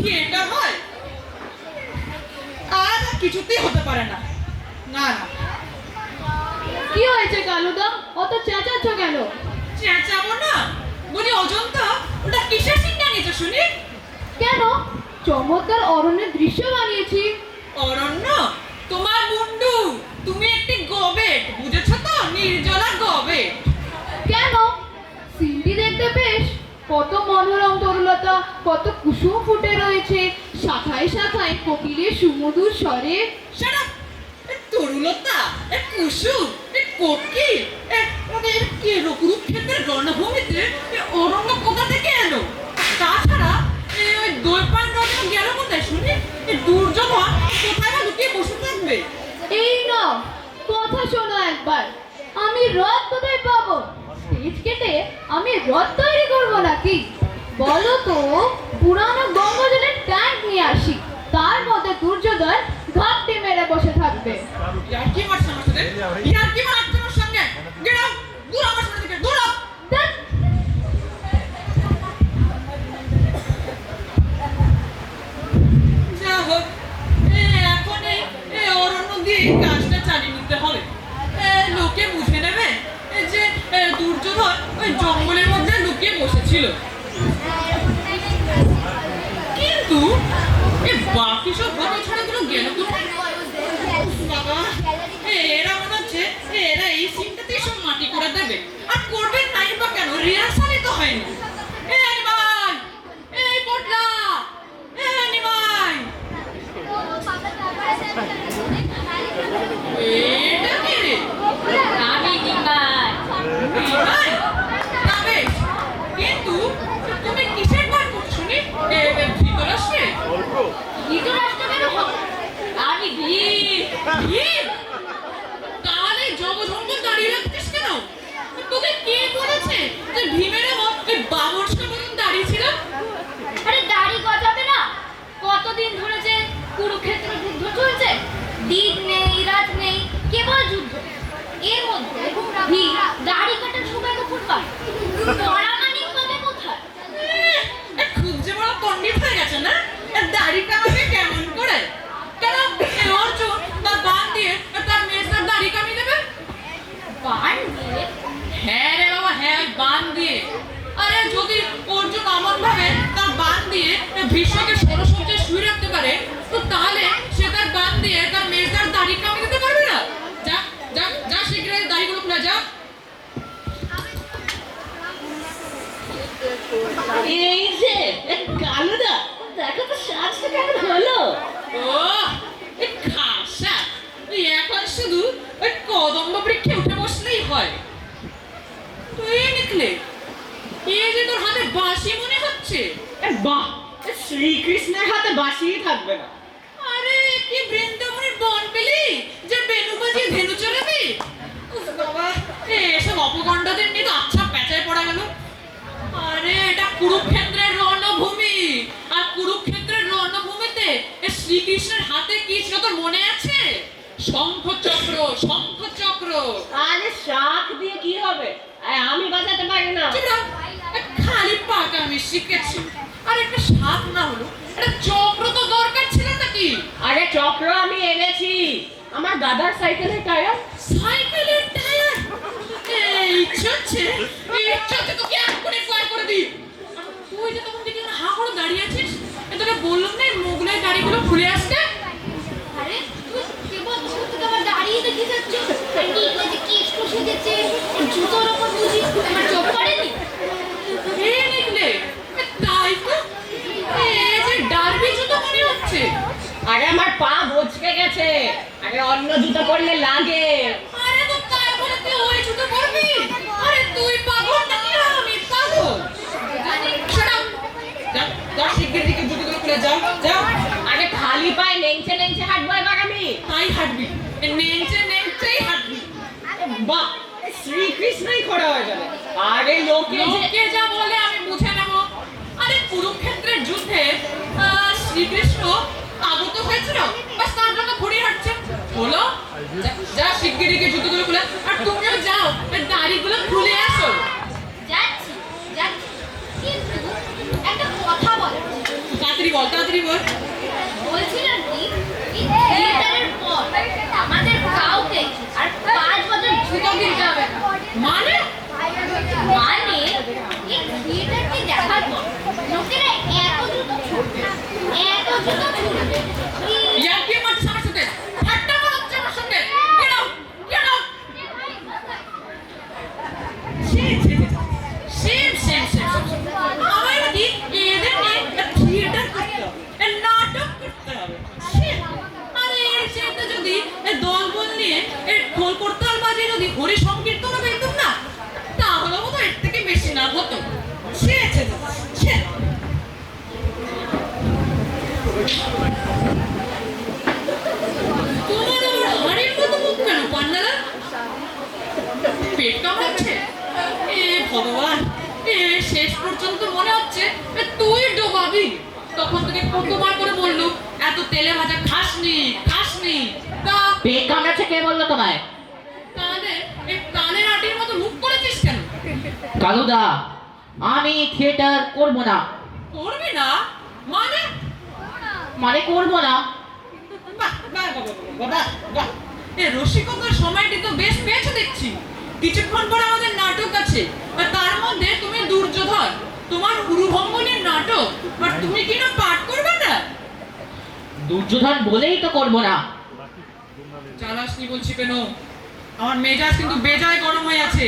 Theatre হয়? আর কিছুতেই হতে পারে না। না না, কি হয়েছে কালুদা, অত চেঁচাচ্ছ কেন? চেঁচাবো না? বলি অজন্তা, ওটা কিসের সিন টানিয়েছো শুনি? কেন? চমৎকার অরণ্যের দৃশ্য বানিয়েছি। অরণ্য? তোমার মুন্ডু, তুমি একটি গবেট, বুঝেছো তো? নির্জলা গবেট। কেন? সিনটি দেখতে বেশ, কত মনোরম তরুলতা, কত কুসুম ফুটে রয়েছে, শাখায় শাখায় কোকিলের সুমধুর স্বরে। Shut up! তরুলতা, কুসুম, কোকিল, কুরুক্ষেত্রের রণভূমিতে অরণ্য কোথা থেকে এলো? তাছাড়া ওই দৈপান রত্ন গেল কোথায় শুনি? দুর্যোধন কোথায় বা লুকিয়ে বসে থাকবে? এই না, কথা শোনো একবার। আমি রথ কোথায় পাবো? স্টেজ কেটে আমি রথ তৈরি করবো নাকি? বলো তো, পুরানো গঙ্গাজলের ট্যাঙ্ক নিয়ে আসি, তার মধ্যে দুর্যোধন ঘাপটি মেরে বসে থাকবে। ইয়ার কি মারছে আমার সাথে? ইয়ার কি মারছে আমার সঙ্গে? Get out! দূর আমার সামনে থেকে, দূর আউট! ধ্যাৎ, যা হোক, এখন এই অরণ্য দিয়ে কাজটা চালিয়ে নিতে হবে। লোকে বুঝে নেবে যে দুর্যোধন ওই জঙ্গলের মধ্যে লুকিয়ে বসেছিল। কিন্তু বাকি সব ভূত ছাড়াগুলো গেল কোথায়? বাবা, এরা মনে হচ্ছে এরা এই সিনটাতেই সব মাটি করে দেবে। আর করবেন নাই বা কেন? রিহার্সালই তো হয়নি। নিমাই, এই পটলা, নিমাই, এটা কে রে? আমি নিমাই। নিমাই? না বেশ, কিন্তু তুমি কিসের পাঠ করছো শুনি? ধৃতরাষ্ট্রে? ধৃতরাষ্ট্র কেন হবে? আমি ভীম। ভীম? তাহলে জগজঙ্গল দাঁড়িয়ে রাখতিস কেন? তোকে কে বলেছে যে ভীমের এমন ওই বাবরসা মতন দাঁড়িয়ে ছিল? আরে দাড়ি গজাবে না? কতদিন ধরে যে কুরুক্ষেত্র যুদ্ধ চলছে, দিন নেই রাত নেই, কেবল যুদ্ধ। এর মধ্যে ভীম দাড়ি কাটার সময় কখন পায়? পরামানিক পাবে কোথায়? খুব যে বড় পণ্ডিত হয়ে গেছে না? দাড়ি কামাবে কেমন করে? কেন অর্জুন তার বান দিয়ে তার মেয়ের দাড়ি কামিয়ে দেবে? বান দিয়ে? হ্যাঁ রে বাবা, হ্যাঁ, বান দিয়ে। আরে যদি অর্জুন অমন ভাবে তার বান দিয়ে ভীষ্মকে ষড়সজ্জায় শুয়ে রাখতে পারে, তো তাহলে সে তার বান দিয়ে তার মেয়ের দাড়ি কামিয়ে দিতে পারবে না? যা যা যা, শীঘ্রই দাড়িগুলো খুলে যা। এই যে কালুদা, দেখো তো সাজটা কেমন হলো। ও খাসা, তুই এখন শুধু ওই কদম্ব বৃক্ষে উঠে বসলেই হয়। তুই নিকলে, এই যে তোর হাতে বাঁশি মনে হচ্ছে। বাহ, শ্রীকৃষ্ণের হাতে বাঁশিই থাকবে না? আরে কি বৃন্দাবনের বন পেলি যে বেনু বাজিয়ে ধেনু চড়াবি? উফ বাবা, এসব অপগণ্ডদের নিয়ে তো আচ্ছা পেঁচায় পড়া গেল। আরে এটা কুরুক্ষেত্রের রণভূমি, আর কুরুক্ষেত্রের রণভূমিতে শ্রীকৃষ্ণের হাতে কি ছিল তোর মনে আছে? শঙ্খচক্র, শঙ্খচক্র। আরে শাক দিয়ে কি হবে? আমি বাজাতে পারি না। চুপ থাক, খালি পাকা আমি শিখেছি। আর একটা শাক না হলো একটা চক্র তো দরকার ছিল নাকি? আরে চক্র আমি এনেছি, আমার দাদার সাইকেলের টায়ার। সাইকেলের টায়ার? ইচ্ছে হচ্ছে তোকে এক করে ফ্লাই করে দিই। তুই যে তখন দেখি হা করে দাঁড়িয়ে আছিস, তোকে বললাম না মোগলের গাড়িগুলো খুলে আসতে? আরে তুই কেবল ছোট আমার দাঁড়িয়ে দেখে যাচ্ছ, এগুলো যে কেশ কষে গেছে, জুতোর ওপর বুঝি আমার চোখ পড়েনি? হে নিকলে, তাই তো, যে ডার্বি জুতো মনে হচ্ছে। আরে আমার পা বচকে গেছে, আরে অন্য জুতো পরলে লাগে। আরে তো তাই বলে তুই ওই জুতো পরবি? আরে তুই পাগল নাকি আমি পাগল? Shut up! যা শিগগির দিকে জুতোগুলো খুলে যাও, যাও। আরে খালি পায়ে নেংচে নেংচে হাঁটবো এবার আমি। তাই হাঁটবি, নেংচেই হাঁটবি। বাহ, শ্রীকৃষ্ণই খোড়া হয়ে যাবে। আরে লোকে যা বলে আমি বুঝে নেব। আরে কুরুক্ষেত্রের যুদ্ধে শ্রীকৃষ্ণ আগত হয়েছিল, বাস তার জন্য ঘুরে হাঁটছে হলো। যা শিগগির দিকে জুতোগুলো খুলে, আর তুমিও যাও দাড়িগুলো খুলে আসো। যাচ্ছি যাচ্ছি, কিন্তু একটা কথা বলো। তাড়াতাড়ি বল, তাড়াতাড়ি তাড়াতাড়ি বল। বলছিলাম কি এই থিয়েটারের পর আমাদের কাউকে আর 5 বছর জুতো কিনতে হবে না। মানে মানে এই থিয়েটারটি দেখার পর লোকেরা এত জুতো ছুটবে, এত জুতো ছুটবে ইয়ার্কি মারছিস আমার সাথে, ঠাট্টা মারছিস আমার সঙ্গে। Get out, get out. ছি, ছি, ছি, ছি। Shame, shame, shame, shame, shame. আমার নাকি এদের নিয়ে একটা থিয়েটার করতে হবে, নাটক করতে হবে। ছি। আরে এর চেয়ে যদি দলবল নিয়ে ঢোল করতাল বাজিয়ে যদি হরি সংকীর্তন পেতাম না, তাহলে বোধ এর থেকে বেশি না হতো। ছি, ছি, ছি। তোমার আবার হাড়ির মতো মুখ কেন পান্নারা? পেট কামড়াচ্ছে? এ ভগবান, এ শেষ পর্যন্ত মনে হচ্ছে তুই ডোবাবি। তখন থেকে কতবার করে বললু এত তেলে ভাজা খাসনি খাসনি। তা পেট কামড়াচ্ছে কে বললো তোমায়? কানের আটির মতো মুখ করেছিস কেন? কালুদা, আমি থিয়েটার করব না। করবি না মানে? মানে করব না। বাহ, বাহ, বাহ, বাহ, বাহ, বাহ। এ রসিকতার সময়টি তো বেশ পেয়েছে দেখছি। কিছুক্ষণ পরে আমাদের নাটক আছে, আর তার মধ্যে তুমি দুর্যোধন, তোমার উরুভঙ্গনের নাটক, আর তুমি কিনা পাঠ করবে না? দুর্যোধন বলেই তো করব না। চালাসনি বলছি কেন? আমার মেজাজ কিন্তু বেজায় গরম হয়ে আছে।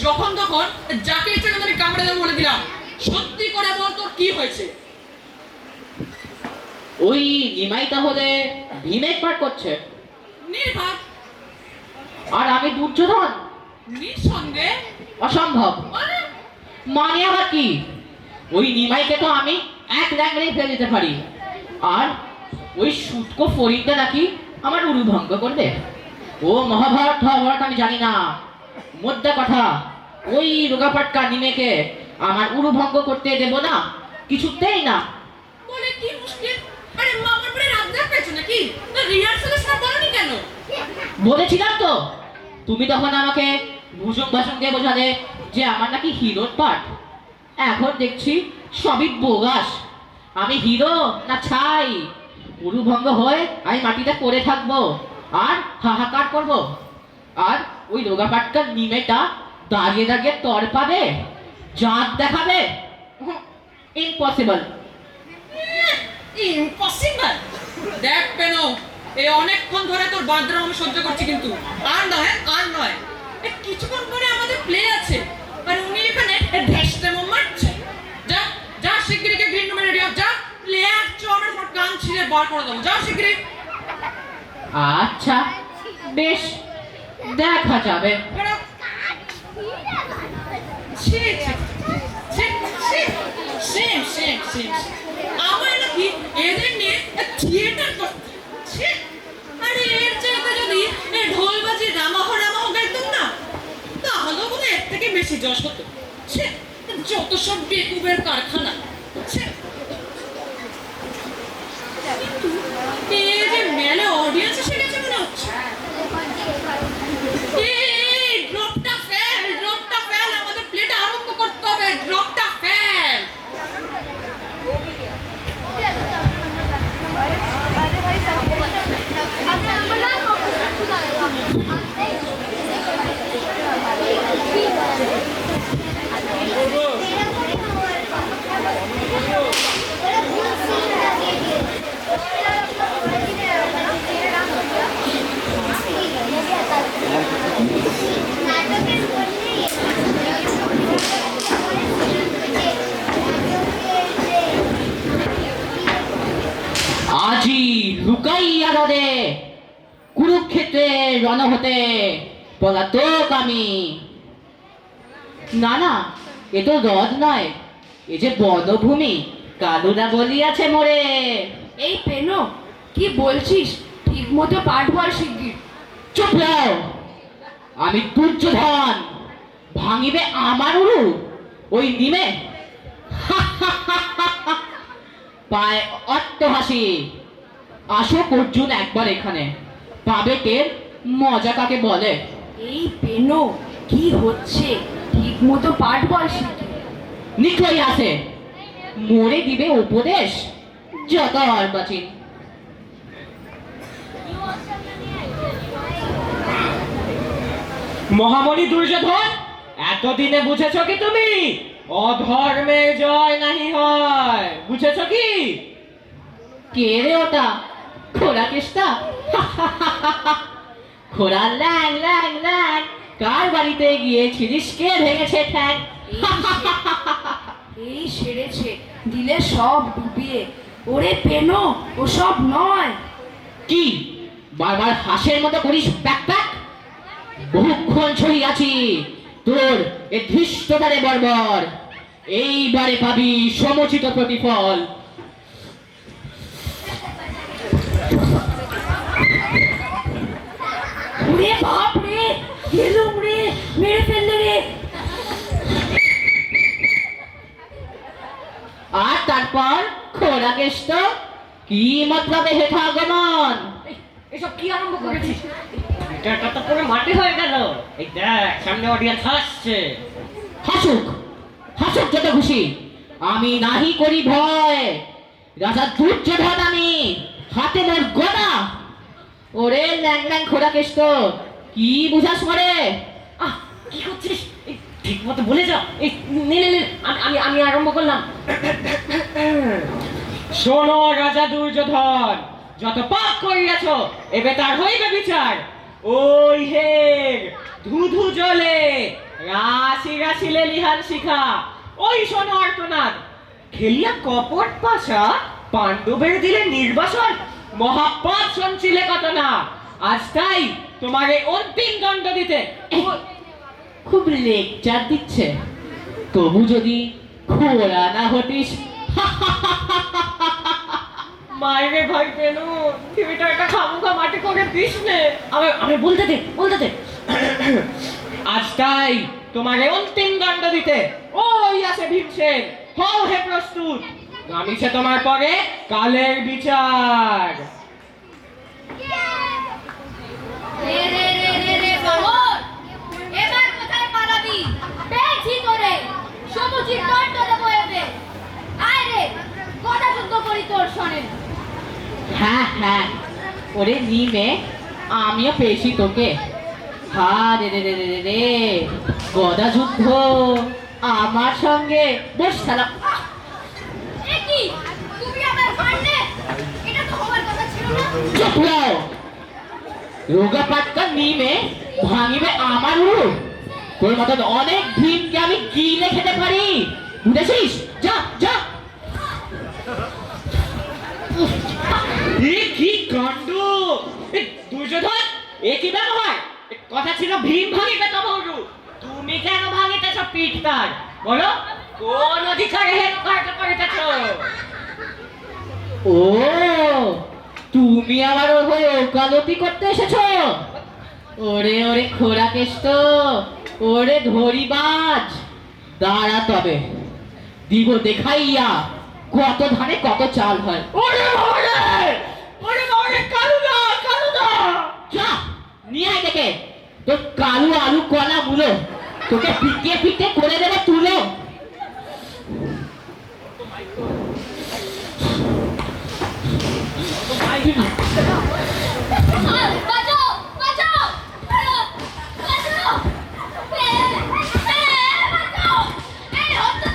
যখন তখন যাকে ইচ্ছে আমি কামড়ে দেবো বলে দিলাম। সত্যি করে বল তোর কি হয়েছে? ওই নিমাই তাহলে ভীমের পাঠ করছে, নির্বাক, আর আমি দুর্যোধন? নিঃসন্দেহে। অসম্ভব। মানে মানে আবার কি? ওই নিমাইকে তো আমি এক ল্যাংড়েই ফেলে দিতে পারি, আর ওই সুটকো ফরিদটা নাকি আমার উরুভঙ্গ করবে। ও মহাভারত মহাভারত আমি জানি না, মোদ্দা কথা ওই রোগাপাটকা নিমেকে আমার উরুভঙ্গ করতে দেব না, কিছুতেই না। বলে কি মুশকিল? আরে মামার পরে রাত দেখ পেয়েছো নাকি? রিহার্সালের সময় বলনি কেন? বলেছিলাম তো, তুমি তখন আমাকে ভুজং ভাষণ দিয়ে বোঝালে যে আমার নাকি হিরোর পাঠ। এখন দেখছি সবই বোগাস। আমি হিরো না ছাই? উরুভঙ্গ হয়ে আমি মাটিতে পড়ে থাকবো আর হাহাকার করব, আর ওই রোগাপাটকার নিমেটা দাঁড়িয়ে দাঁড়িয়ে তর পাবে, জাত দেখাবে। ইম্পসিবল। ইম্পসিবল। দেখ কেন, এই অনেকক্ষণ ধরে তোর বাদ্রাম আমি সহ্য করছি, কিন্তু আর নয়, আর নয়। কিছুক্ষণ পরে আমাদের প্লে আছে, আর উনি এখানে ঢেসতেমো মারছে। যা যা শিগগিরিকে গ্রিন রুমে রেডি হ, যা। প্লে একটু আমার কান ছিঁড়ে বার করে দেবো, যা শিগগিরি। আচ্ছা বেশ, দেখা যাবে। বেরো। ছি, ছি, ছি, ছি। Same same same. আমার নাকি এদের নিয়ে থিয়েটার করতে। ছি। আরে এর চাইতে যদি ঢোল বাজিয়ে রামাহ রামাহ গাইতাম না, তাহলে বোধ এর থেকে বেশি যশ হতো। ছি, যত সব বেকুবের কারখানা। ছি। কিন্তু এই যে মেলে অডিয়েন্স এসে গেছে মনে হচ্ছে। এই ড্রপটা ফেল, ড্রপটা ফেল, আমাদের প্লেটা আরম্ভ করতে হবে। ড্রপটা ফেল। আজি লুকাইয়া রদে কুরুক্ষেত্রে রণ হতে পলাতক আমি। না না, এ তো হ্রদ নয়, এ যে বনভূমি। কালুদা বলিয়াছে মোরে। এই পেনো, কি বলছিস? ঠিক মতো পাঠ বল শিগগির। চুপ হও। আমি দুর্যোধন, ভাঙিবে আমার উরু ওই নিমে? পায় অট্টহাসি। আসুক অর্জুন একবার এখানে, পাবে টের মজা কাকে বলে। এই পেনো, কি হচ্ছে? ঠিক মতো পাঠ বল শিগগির। নিশ্চয়ই আছে, মরে দিবে উপদেশ। যত অর্বাচীন। মহামণি দুর্যোধন, এতদিনে বুঝেছ কি তুমি অধর্মের জয় নাহি হয়? বুঝেছ কি? কে রে ওটা? খোড়া কেষ্টা? খোড়া ল্যাং ল্যাং ল্যাং, কার বাড়িতে গিয়েছিলিস? কে ভেঙেছে ঠ্যাং? এই সেরেছে দিলে সব ডুবিয়ে। ওরে পেনো, ও সব নয়। কি বারবার হাসের মতো করিস প্যাক প্যাক? বহুক্ষণ ছড়িয়াছি তোর এ ধৃষ্টতারে বর্বর, এইবারে পাবি সমুচিত প্রতিফল। ওরে বাপ রে, গেলুম রে, মেরে ফেললো রে। আর তারপর খোড়া কেষ্ট, কি মতলবে হেঠা আগমন? এসব কি আরম্ভ করেছিস? এটা তো পুরো মাটি হয়ে গেল। এই দেখ, সামনে অডিয়েন্স হাসছে। হাসুক, হাসুক যত খুশি, আমি নাহি করি ভয়। রাজা দুর্যোধন আমি, হাতে মোর গদা। ওরে ল্যাং ল্যাং খোড়া কেষ্ট, কি বুঝাস মরে? আহ, কি করছিস? ঠিক মতো বলে যাও। এই নে নে নে, আমি আমি আরম্ভ করলাম। শোনো রাজা দুর্যোধন, যত পাপ করিয়াছ এবে তার হইবে বিচার। ওই হে ধুধু জলে রাশি রাশি লেলিহান শিখা, ওই শোনো আর্তনাদ, খেলিয়া কপট পাশা পাণ্ডবের দিলে নির্বাসন। মহাপাপ সঞ্চিলে কত না, আজ তাই তোমার এই অন্তিম দণ্ড দিতে। খুব লেকচার দিচ্ছে, তবু যদি খোড়া না হতিস। মায়েরে ভাই কেন টিভিটা একটা খামুখা মাটি করে দিস নে। আমি বলতে দে, বলতে দে। আজ তাই তোমাকে অন্তিম দণ্ড দিতে ওই আছে ভীমসেন, হও হে প্রস্তুত, নামিছে তোমার পরে কালের বিচার। রে রে রে রে রে বাবর, এবার কোথায় পালাবি? পেয়েছি তোরে, সমুচিত দণ্ড দেবো এবে। আয় রে, কথা শুদ্ধ করি তোর শোনেন। হ্যাঁ হ্যাঁ, ওরে নিমে, আমিও পেয়েছি তোকে। হা রে রে রে রে রে রে, গদা যুদ্ধ আমার সঙ্গে বেশ খেলা। এ কি, তুমি আবার হারলে? এটা তো হবার কথা ছিল না। চুপ রও, রোগা পাটকা নিমে ভাঙিবে আমার উরু। তোর মতন অনেক ভীমকে আমি গিলে খেতে পারি, বুঝেছিস? যা যা। এ কি কাণ্ড! এ দুর্যোধন, এ কি ব্যবহার? এ কথা ছিল ভীম ভাঙিবে তব উরু, তুমি কেন ভাঙিতেছ পিঠ তার? বলো, কোন অধিকারে হেন কার্য করিতেছ? ও, তুমি আমার ওর হয়ে ওকালতি করতে এসেছো? ওরে ওরে খোড়া কেষ্ট, ওরে ধরিবাজ, দাঁড়া তবে দিব দেখাইয়া কত ধানে কত চাল হয়। ওরে বাবারে! ওরে বাবারে, কালুদা, কালুদা! যা নিয়ে আয় দেখে, তোর কালু আলু কলা মুলো তোকে পিটিয়ে পিটিয়ে করে দেবে তুলো। বাঁচাও, বাঁচাও, বাঁচাও, বাঁচাও। এই হত্যা,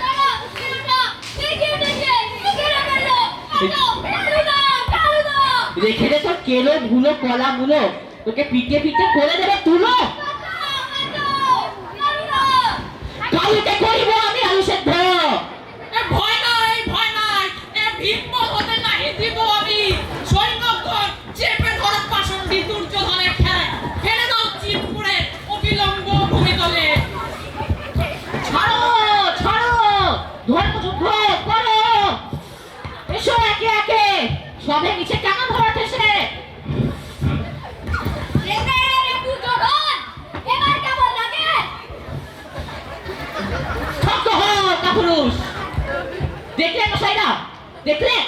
কিরুটা, দেখে দেখে, কেড়ে ফেললো। বাঁচাও, কালুদা, কালুদা। রেখে দে তোর কেলো ভুলো কলা মুলো তোকে পিটিয়ে পিটিয়ে করে দেবে তুলো। কালুকে করিব আমি আলু সেদ্ধ। এ ভয় নাই, ভয় নাই, এ ভীমবল হতে নাহি দিব আমি। সৈন্যগণ, চেপে ধরো পাষণ্ডী দুর্যোধনের ঠ্যাং, ফেলে দাও চিতপুরে অবিলম্ব ভূমিতলে। ছাড়ো ছাড়ো, ধর্মযুদ্ধ করো। এসো একে একে, সবে নিচে কেন ধরা ঠেসে। শক্ত হও কাপুরুষ। দেখলেন মশাইরা, দেখলেন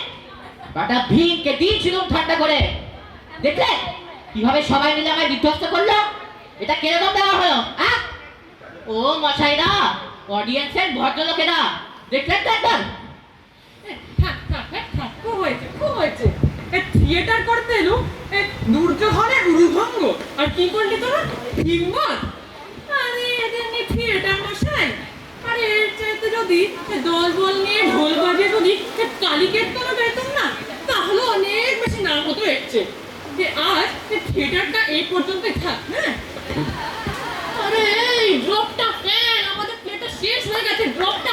বাটা ভীমকে দিয়েছিলাম ঠান্ডা করে, দেখলেন কিভাবে সবাই মিলে আমায় বিধ্বস্ত করলো? এটা কিরকম দেওয়া হলো? ও মশাইরা, অডিয়েন্সের ভদ্রলোকেরা, দেখলেন তো একবার? থাক থাক থাক, খুব হয়েছে। থিয়েটার করতে এলো দুর্যোধনের গুরুভঙ্গ, আর কি করলি তোরা? হিম্মত! আরে এদের নিয়ে থিয়েটার মশাই, আরে এর চাইতে যদি দল বল নিয়ে ঢোল বাজিয়ে যদি কালিকের কোনো বেতন না, তাহলে অনেক বেশি নাম হতো এসছে যে আজ থিয়েটারটা এই পর্যন্তই থাক। হ্যাঁ, আরে এই ড্রপটা ফ্যান, আমাদের প্লেটা শেষ হয়ে গেছে, ড্রপটা